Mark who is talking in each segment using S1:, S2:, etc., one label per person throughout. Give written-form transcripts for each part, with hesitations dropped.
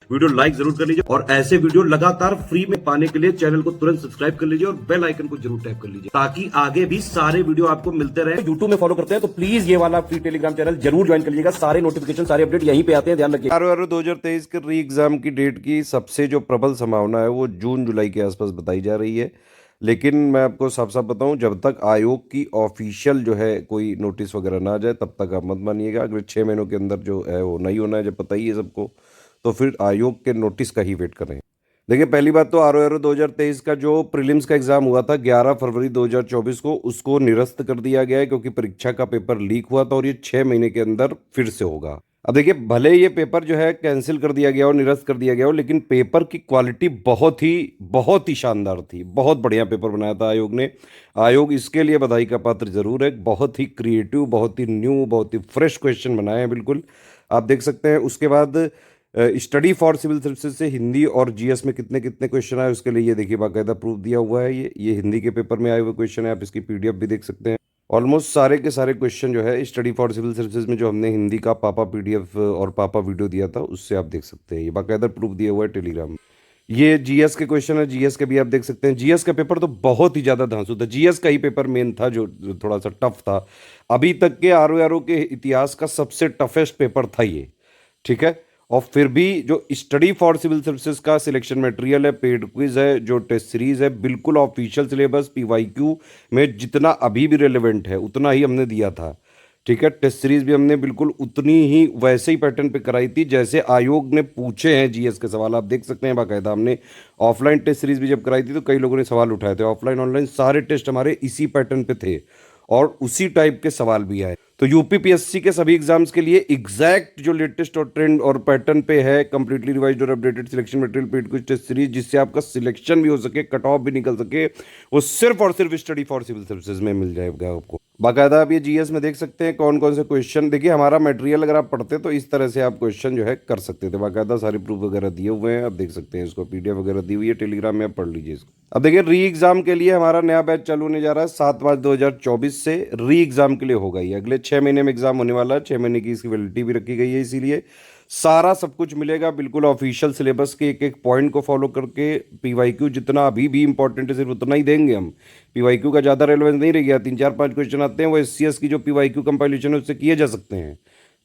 S1: Video like जरूर कर लीजिए और ऐसे वीडियो लगातार फ्री में पाने के लिए चैनल को तुरंत सब्सक्राइब कर लीजिए और बेल आइकन को जरूर टैप कर लीजिए ताकि आगे भी सारे वीडियो आपको मिलते रहे। यूट्यूब में फॉलो करते हैं तो प्लीज ये वाला फ्री टेलीग्राम चैनल जरूर ज्वाइन कर लीजिएगा। सारे नोटिफिकेशन सारे अपडेट यहीं पे आते हैं, ध्यान रखिए।
S2: आरओआरओ 2023 के री एग्जाम की डेट की सबसे जो प्रबल संभावना है वो जून जुलाई के आसपास बताई जा रही है। लेकिन मैं आपको साफ साफ बताऊं, जब तक आयोग की ऑफिशियल जो है कोई नोटिस वगैरह ना जाए तब तक आप मत मानिएगा। अगले 6 महीनों के अंदर जो है वो नहीं होना है, जब पता ही है सबको, तो फिर आयोग के नोटिस का ही वेट करें। देखिए, पहली बात तो आरओआरओ 2023 का जो प्रीलिम्स का एग्जाम हुआ था 11 फरवरी 2024 को, उसको निरस्त कर दिया गया है क्योंकि परीक्षा का पेपर लीक हुआ था और ये 6 महीने के अंदर फिर से होगा। अब देखिए, भले ये पेपर जो है कैंसिल कर दिया गया और निरस्त कर दिया गया हो, लेकिन पेपर की क्वालिटी बहुत ही शानदार थी। बहुत बढ़िया पेपर बनाया था आयोग ने। आयोग इसके लिए बधाई का पात्र जरूर है। बहुत ही क्रिएटिव, बहुत ही न्यू, बहुत ही फ्रेश क्वेश्चन बनाए हैं, बिल्कुल आप देख सकते हैं। उसके बाद स्टडी फॉर सिविल सर्विसेज से हिंदी और जीएस में कितने कितने क्वेश्चन आए उसके लिए ये देखिए बाकायदा प्रूफ दिया हुआ है। ये हिंदी के पेपर में आए हुए क्वेश्चन है, आप इसकी पीडीएफ भी देख सकते हैं। ऑलमोस्ट सारे के सारे क्वेश्चन जो है स्टडी फॉर सिविल सर्विसेज में जो हमने हिंदी का पापा पीडीएफ और पापा वीडियो दिया था उससे आप देख सकते हैं। ये बाकायदा प्रूफ दिया हुआ है टेलीग्राम में। ये जीएस के क्वेश्चन है, जीएस के भी आप देख सकते हैं। जीएस का पेपर तो बहुत ही ज्यादा धांसू था। जीएस का ही पेपर मेन था जो थोड़ा सा टफ था। अभी तक के आरओआरओ के इतिहास का सबसे टफेस्ट पेपर था ये, ठीक है। और फिर भी जो स्टडी फॉर सिविल सर्विसेज का सिलेक्शन मटेरियल है, पेड क्विज है, जो टेस्ट सीरीज है, बिल्कुल ऑफिशियल सिलेबस पीवाईक्यू में जितना अभी भी रेलेवेंट है उतना ही हमने दिया था, ठीक है। टेस्ट सीरीज भी हमने बिल्कुल उतनी ही वैसे ही पैटर्न पे कराई थी जैसे आयोग ने पूछे हैं। जीएस के सवाल आप देख सकते हैं बाकायदा। हमने ऑफलाइन टेस्ट सीरीज भी जब कराई थी तो कई लोगों ने सवाल उठाए थे। ऑफलाइन ऑनलाइन सारे टेस्ट हमारे इसी पैटर्न पे थे और उसी टाइप के सवाल भी आए। तो यूपीपीएससी के सभी एग्जाम्स के लिए एग्जैक्ट जो लेटेस्ट और ट्रेंड और पैटर्न पे है, कंप्लीटली रिवाइज्ड और updated selection material paid quiz test series, जिससे आपका सिलेक्शन भी हो सके, कट ऑफ भी निकल सके, वो सिर्फ और सिर्फ स्टडी फॉर सिविल सर्विसेज में मिल जाएगा आपको बाकायदा। आप ये जीएस में देख सकते हैं कौन कौन से क्वेश्चन। देखिए, हमारा मटेरियल अगर आप पढ़ते तो इस तरह से आप क्वेश्चन जो है कर सकते थे। बाकायदा सारे प्रूफ वगैरह दिए हुए हैं, आप देख सकते हैं। इसको पीडीएफ वगैरह दी हुई है टेलीग्राम में, आप पढ़ लीजिए इसको। अब देखिए, री एग्जाम के लिए हमारा नया बैच चालू होने जा रहा है 7 मार्च 2024 से। री एग्जाम के लिए होगा ये अगले 6 महीने में एग्जाम होने वाला है। 6 महीने की इसकी वैलिडिटी भी रखी गई है, इसीलिए सारा सब कुछ मिलेगा बिल्कुल ऑफिशियल सिलेबस के एक एक पॉइंट को फॉलो करके। पीवाईक्यू जितना अभी भी इंपॉर्टेंट है सिर्फ उतना ही देंगे हम। पीवाईक्यू का ज़्यादा रेलेवेंस नहीं रह गया। 3 4 5 क्वेश्चन आते हैं वो एससीएस की जो पीवाईक्यू कंपाइलेशन है उससे किए जा सकते हैं,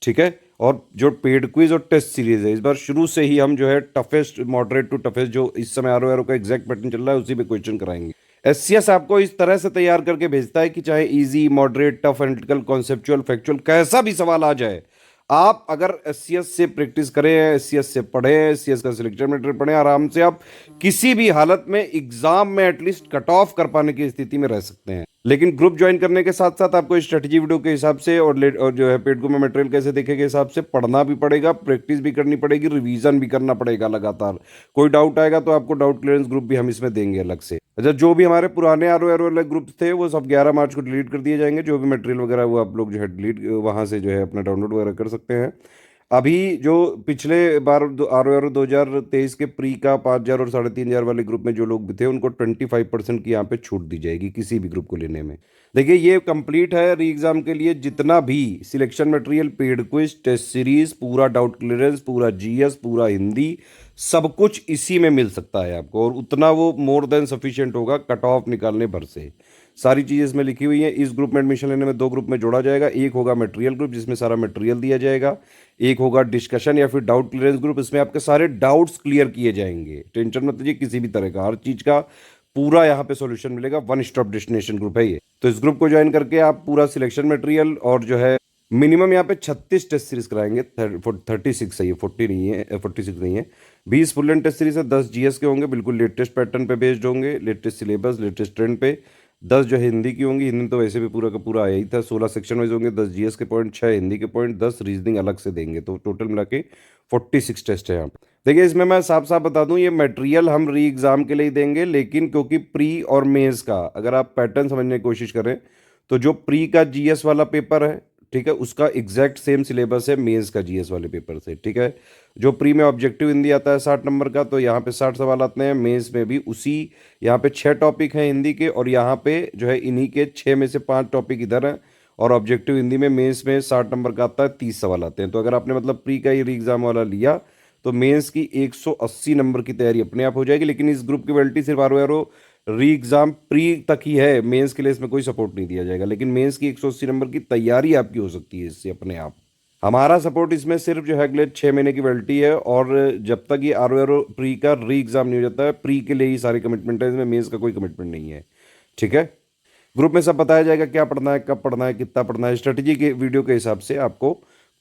S2: ठीक है। और जो पेड क्विज और टेस्ट सीरीज है, इस बार शुरू से ही हम जो है टफेस्ट, मॉडरेट टू टफेस्ट, जो इस समय आरओआरओ का एग्जैक्ट पैटर्न चल रहा है उसी पे क्वेश्चन कराएंगे। एससीएस आपको इस तरह से तैयार करके भेजता है कि चाहे easy, moderate, tough, analytical, conceptual, factual, कैसा भी सवाल आ जाए, आप अगर एससीएस से प्रैक्टिस करें, एससीएस से पढ़ें, एससीएस का सिलेक्शन मटेरियल पढ़ें, आराम से आप किसी भी हालत में एग्जाम में एटलीस्ट कट ऑफ कर पाने की स्थिति में रह सकते हैं। लेकिन ग्रुप ज्वाइन करने के साथ साथ आपको स्ट्रेटजी वीडियो के हिसाब से और जो है पेड में मटेरियल कैसे देखे के हिसाब से पढ़ना भी पड़ेगा, प्रैक्टिस भी करनी पड़ेगी, रिवीजन भी करना पड़ेगा लगातार। कोई डाउट आएगा तो आपको डाउट क्लियरेंस ग्रुप भी हम इसमें देंगे अलग से। अच्छा, जो भी हमारे पुराने आरओआरओ वाले ग्रुप थे वो सब 11 मार्च को डिलीट कर दिए जाएंगे। जो भी मटेरियल वगैरह वो आप लोग जो है डिलीट वहाँ से जो है अपना डाउनलोड वगैरह कर सकते हैं। अभी जो पिछले बार आरओआरओ 2023 के प्री का 5,000 और 3,500 वाले ग्रुप में जो लोग भी थे उनको 25% की यहाँ पे छूट दी जाएगी किसी भी ग्रुप को लेने में। देखिए, ये कंप्लीट है री एग्जाम के लिए जितना भी selection material, paid quiz, test series, पूरा डाउट क्लियरेंस, पूरा जीएस, पूरा हिंदी, सब कुछ इसी में मिल सकता है आपको। और उतना वो मोर देन सफिशिएंट होगा कट ऑफ निकालने भर से। सारी चीज़ें इसमें लिखी हुई हैं। इस ग्रुप में एडमिशन लेने में 2 ग्रुप में जोड़ा जाएगा। एक होगा मटेरियल ग्रुप जिसमें सारा मटेरियल दिया जाएगा। एक होगा डिस्कशन या फिर डाउट क्लियरेंस ग्रुप, इसमें आपके सारे डाउट्स क्लियर किए जाएंगे। टेंशन मत लीजिए किसी भी तरह का, हर चीज़ का पूरा यहाँ पे सॉल्यूशन मिलेगा। वन स्टॉप डेस्टिनेशन ग्रुप है ये। तो इस ग्रुप को ज्वाइन करके आप पूरा सिलेक्शन मटेरियल और जो है मिनिमम यहाँ पे 36 टेस्ट सीरीज कराएंगे। 36 है ये, 40 नहीं है, 46 नहीं है। 20 फुल एंड टेस्ट सीरीज है, 10 जीएस के होंगे, बिल्कुल लेटेस्ट पैटर्न पे बेस्ड होंगे, लेटेस्ट सिलेबस, लेटेस्ट ट्रेंड पे। 10 जो है हिंदी की होंगी। हिंदी में तो वैसे भी पूरा का पूरा आया ही था। 16 सेक्शन वाइज होंगे, 10 जीएस के पॉइंट, 6 हिंदी के पॉइंट, 10 रीजनिंग अलग से देंगे। तो टोटल मिला के 46 टेस्ट है यहाँ पे। देखिए, इसमें मैं साफ साफ बता दूं, ये मटेरियल हम री एग्जाम के लिए ही देंगे। लेकिन क्योंकि प्री और मेंस का अगर आप पैटर्न समझने की कोशिश करें तो जो प्री का जीएस वाला पेपर है, ठीक है, उसका एग्जैक्ट सेम सिलेबस है मेंस का जीएस वाले पेपर से, ठीक है। जो प्री में ऑब्जेक्टिव हिंदी आता है 60 नंबर का, तो यहाँ पे 60 सवाल आते हैं। मेंस में भी उसी, यहाँ पे 6 टॉपिक हैं हिंदी के और यहाँ पे जो है इन्हीं के 6 में से 5 टॉपिक इधर हैं। और ऑब्जेक्टिव हिंदी में मेंस में 60 नंबर का आता है, 30 सवाल आते हैं। तो अगर आपने मतलब प्री का ही री एग्जाम वाला लिया तो मेंस की 180 नंबर की तैयारी अपने आप हो जाएगी। लेकिन इस ग्रुप की वैलिडिटी सिर्फ आर री एग्जाम प्री तक ही है, मेंस के लिए इसमें कोई सपोर्ट नहीं दिया जाएगा। लेकिन मेंस की 180 नंबर की तैयारी आपकी हो सकती है इससे अपने आप। हमारा सपोर्ट इसमें सिर्फ जो है अगले 6 महीने की वैलिडिटी है, और जब तक ये आर प्री का री एग्जाम नहीं हो जाता है, प्री के लिए ही सारी कमिटमेंट है, इसमें मेंस का कोई कमिटमेंट नहीं है। ठीक है, ग्रुप में सब बताया जाएगा क्या पढ़ना है, कब पढ़ना है, कितना पढ़ना है। स्ट्रेटजी के वीडियो के हिसाब से आपको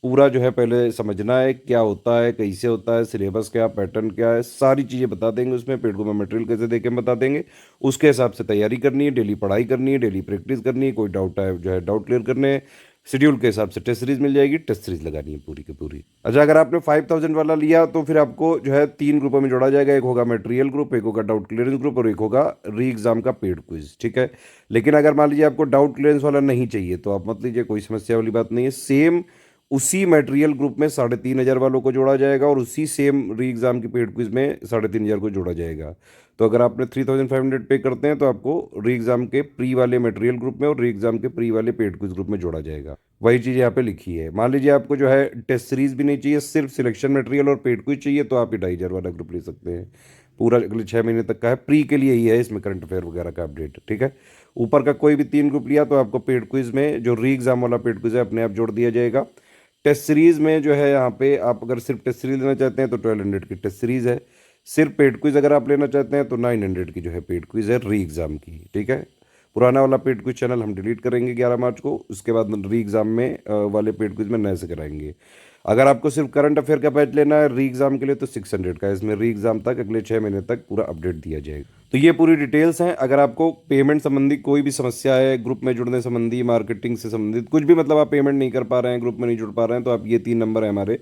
S2: पूरा जो है पहले समझना है क्या होता है, कैसे होता है, सिलेबस क्या, पैटर्न क्या है, सारी चीज़ें बता देंगे उसमें। पेड ग्रुप में मटेरियल कैसे देखें हम बता देंगे। उसके हिसाब से तैयारी करनी है, डेली पढ़ाई करनी है, डेली प्रैक्टिस करनी है, कोई डाउट है जो है डाउट क्लियर करने हैं। शेड्यूल के हिसाब से टेस्ट सीरीज मिल जाएगी, टेस्ट सीरीज लगानी है पूरी की पूरी। अच्छा, अगर आपने 5000 वाला लिया तो फिर आपको जो है 3 ग्रुपों में जोड़ा जाएगा। एक होगा मटेरियल ग्रुप, एक होगा डाउट क्लियरेंस ग्रुप, और एक होगा री एग्जाम का पेड क्विज। ठीक है, लेकिन अगर मान लीजिए आपको डाउट क्लियरेंस वाला नहीं चाहिए तो आप मत लीजिए, कोई समस्या वाली बात नहीं है। सेम उसी मटेरियल ग्रुप में 3500 वालों को जोड़ा जाएगा, और उसी सेम री एग्जाम की पेड क्विज में 3500 को जोड़ा जाएगा। तो अगर आपने 3500 पे करते हैं तो आपको री एग्जाम के प्री वाले मटेरियल ग्रुप में और री एग्जाम के प्री वाले पेड क्विज ग्रुप में जोड़ा जाएगा। वही चीज़ यहाँ पे लिखी है। मान लीजिए आपको जो है टेस्ट सीरीज भी नहीं चाहिए, सिर्फ सिलेक्शन मटेरियल और पेड क्विज चाहिए, तो आप ये 2500 वाला ग्रुप ले सकते हैं। पूरा अगले 6 महीने तक का है, प्री के लिए ही है, इसमें करंट अफेयर वगैरह का अपडेट। ठीक है, ऊपर का कोई भी 3 ग्रुप लिया तो आपको पेड क्विज में जो री एग्जाम वाला पेड क्विज है अपने आप जोड़ दिया जाएगा। टेस्ट सीरीज में जो है यहाँ पे आप अगर सिर्फ टेस्ट सीरीज लेना चाहते हैं तो 1200 की टेस्ट सीरीज है। सिर्फ पेड क्विज अगर आप लेना चाहते हैं तो 900 की जो है पेड क्विज है री एग्जाम की। ठीक है, पुराना वाला पेड क्विज चैनल हम डिलीट करेंगे 11 मार्च को, उसके बाद री एग्जाम में वाले पेड क्विज में नए से कराएंगे। अगर आपको सिर्फ करंट अफेयर का बैच लेना है री एग्जाम के लिए तो 600 का है। इसमें री एग्जाम तक अगले 6 महीने तक पूरा अपडेट दिया जाएगा। तो ये पूरी डिटेल्स हैं। अगर आपको पेमेंट संबंधी कोई भी समस्या है, ग्रुप में जुड़ने संबंधी, मार्केटिंग से संबंधित कुछ भी, मतलब आप पेमेंट नहीं कर पा रहे हैं, ग्रुप में नहीं जुड़ पा रहे हैं, तो आप ये 3 नंबर है हमारे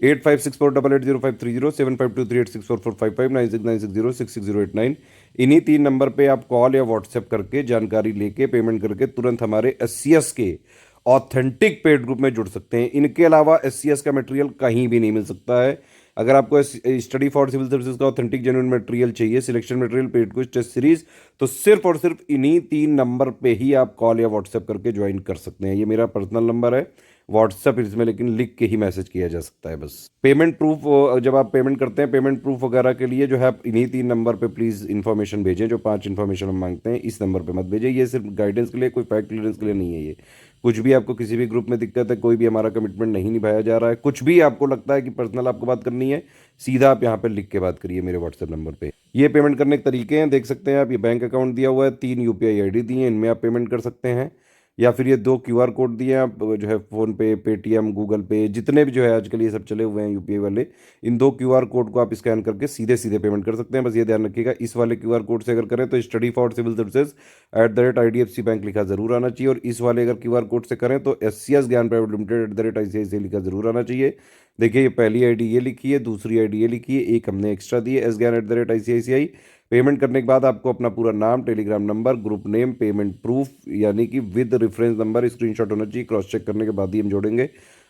S2: 8564880530, 7523864455, 9696066089। इन्हीं 3 नंबर पे आप कॉल या व्हाट्सएप करके जानकारी लेके पेमेंट करके तुरंत हमारे SCS के ऑथेंटिक पेड ग्रुप में जुड़ सकते हैं। इनके अलावा SCS का मटेरियल कहीं भी नहीं मिल सकता है। अगर आपको स्टडी फॉर सिविल सर्विसेज का ऑथेंटिक जेन्युइन मटेरियल चाहिए, selection material, paid quiz, test series, तो सिर्फ और सिर्फ इन्हीं 3 नंबर पे ही आप कॉल या व्हाट्सएप करके ज्वाइन कर सकते हैं। ये मेरा पर्सनल नंबर है, व्हाट्सएप इसमें लेकिन लिख के ही मैसेज किया जा सकता है बस। पेमेंट प्रूफ, जब आप पेमेंट करते हैं, पेमेंट प्रूफ वगैरह के लिए जो है आप इन्हीं 3 नंबर पे प्लीज़ इन्फॉर्मेशन भेजें। जो 5 इन्फॉर्मेशन हम मांगते हैं इस नंबर पे मत भेजें। ये सिर्फ गाइडेंस के लिए, कोई फैक्ट क्लियरेंस के लिए नहीं है। ये कुछ भी आपको किसी भी ग्रुप में दिक्कत है, कोई भी हमारा कमिटमेंट नहीं निभाया जा रहा है, कुछ भी आपको लगता है कि पर्सनल आपको बात करनी है, सीधा आप यहाँ पे लिख के बात करिए मेरे व्हाट्सएप नंबर पे। ये पेमेंट करने के तरीके हैं, देख सकते हैं आप। ये बैंक अकाउंट दिया हुआ है, 3 UPI ID दी है, इनमें आप पेमेंट कर सकते हैं। या फिर ये 2 QR कोड दिए हैं आप, जो है फ़ोन पे, पेटीएम, गूगल पे, जितने भी जो है आजकल ये सब चले हुए हैं UPI वाले, इन 2 QR कोड को आप स्कैन करके सीधे सीधे पेमेंट कर सकते हैं। बस ये ध्यान रखिएगा, इस वाले QR कोड से अगर करें तो study for civil services @IDFC bank लिखा जरूर आना चाहिए, और इस वाले अगर QR कोड से करें तो SCS ज्ञान प्राइवेट लिमिटेड @ICICI लिखा जरूर आना चाहिए। देखिए, ये पहली ID ये लिखी है, दूसरी ID ये लिखी है, एक हमने एक्स्ट्रा दी है, SGAN @ICICI। पेमेंट करने के बाद आपको अपना पूरा नाम, Telegram number, group name, payment proof यानी कि विद रेफरेंस नंबर स्क्रीनशॉट होना चाहिए। क्रॉस चेक करने के बाद ही हम जोड़ेंगे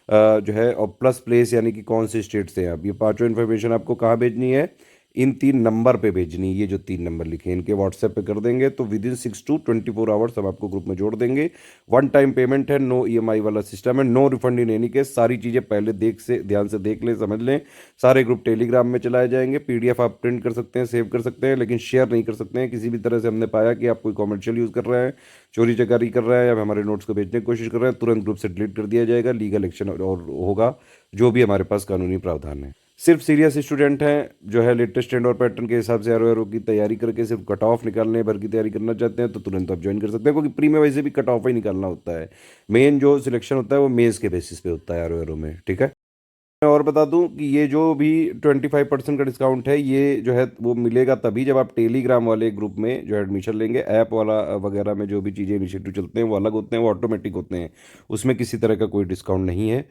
S2: जो है, और प्लस प्लेस यानी कि कौन से स्टेट से हैं आप। ये 5 इन्फॉर्मेशन आपको कहाँ भेजनी है, इन 3 नंबर पे भेजनी है। ये जो 3 नंबर लिखे हैं इनके व्हाट्सएप पे कर देंगे तो विद इन 6 to 24 आवर्स हम आपको ग्रुप में जोड़ देंगे। 1 टाइम पेमेंट है, नो EMI वाला सिस्टम है, no refund in any case. सारी चीज़ें पहले ध्यान से देख लें, समझ लें। सारे ग्रुप टेलीग्राम में चलाए जाएंगे, PDF आप प्रिंट कर सकते हैं, सेव कर सकते हैं, लेकिन शेयर नहीं कर सकते हैं। किसी भी तरह से हमने पाया कि आप कोई कॉमर्शियल यूज़ कर रहे हैं, चोरी चकारी कर रहे हैं, या हमारे नोट्स को बेचने की कोशिश कर रहे हैं, तुरंत ग्रुप से डिलीट कर दिया जाएगा। लीगल एक्शन और होगा, जो भी हमारे पास कानूनी प्रावधान है। सिर्फ सीरियस स्टूडेंट हैं, जो है लेटेस्ट ट्रेंड और पैटर्न के हिसाब से आर की तैयारी करके सिर्फ कट ऑफ निकालने भर की तैयारी करना चाहते हैं तो तुरंत आप ज्वाइन कर सकते हैं, क्योंकि प्री में वैसे भी कट ऑफ ही निकालना होता है। मेन जो सिलेक्शन होता है वो मेंस के बेसिस पे होता है आर में। ठीक है, मैं और बता दूं कि ये जो भी 25% का डिस्काउंट है, ये जो है वो मिलेगा तभी जब आप टेलीग्राम वाले ग्रुप में जो है एडमिशन लेंगे। ऐप वाला वगैरह में जो भी चीज़ें इनिशिएटिव चलते हैं वो अलग होते हैं, वो ऑटोमेटिक होते हैं, उसमें किसी तरह का कोई डिस्काउंट नहीं है।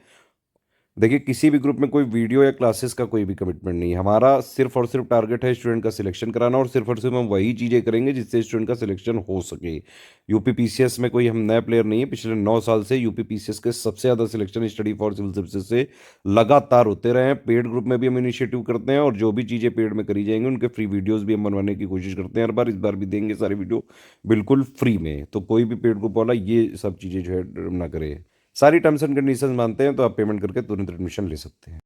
S2: देखिए, किसी भी ग्रुप में कोई वीडियो या क्लासेस का कोई भी कमिटमेंट नहीं है। हमारा सिर्फ और सिर्फ टारगेट है स्टूडेंट का सिलेक्शन कराना, और सिर्फ हम वही चीज़ें करेंगे जिससे स्टूडेंट का सिलेक्शन हो सके। यूपी PCS में कोई हम नया प्लेयर नहीं है। पिछले 9 साल से यूपी PCS के सबसे ज़्यादा selection study for civil services से लगातार होते रहे हैं। पेड ग्रुप में भी हम इनिशिएटिव करते हैं, और जो भी चीज़ें पेड में करी जाएंगी उनके फ्री वीडियोज़ भी हम बनवाने की कोशिश करते हैं हर बार। इस बार भी देंगे सारे वीडियो बिल्कुल फ्री में, तो कोई भी पेड ग्रुप वाला ये सब चीज़ें जो है ना करे। सारी टर्म्स एंड कंडीशंस मानते हैं तो आप पेमेंट करके तुरंत एडमिशन ले सकते हैं।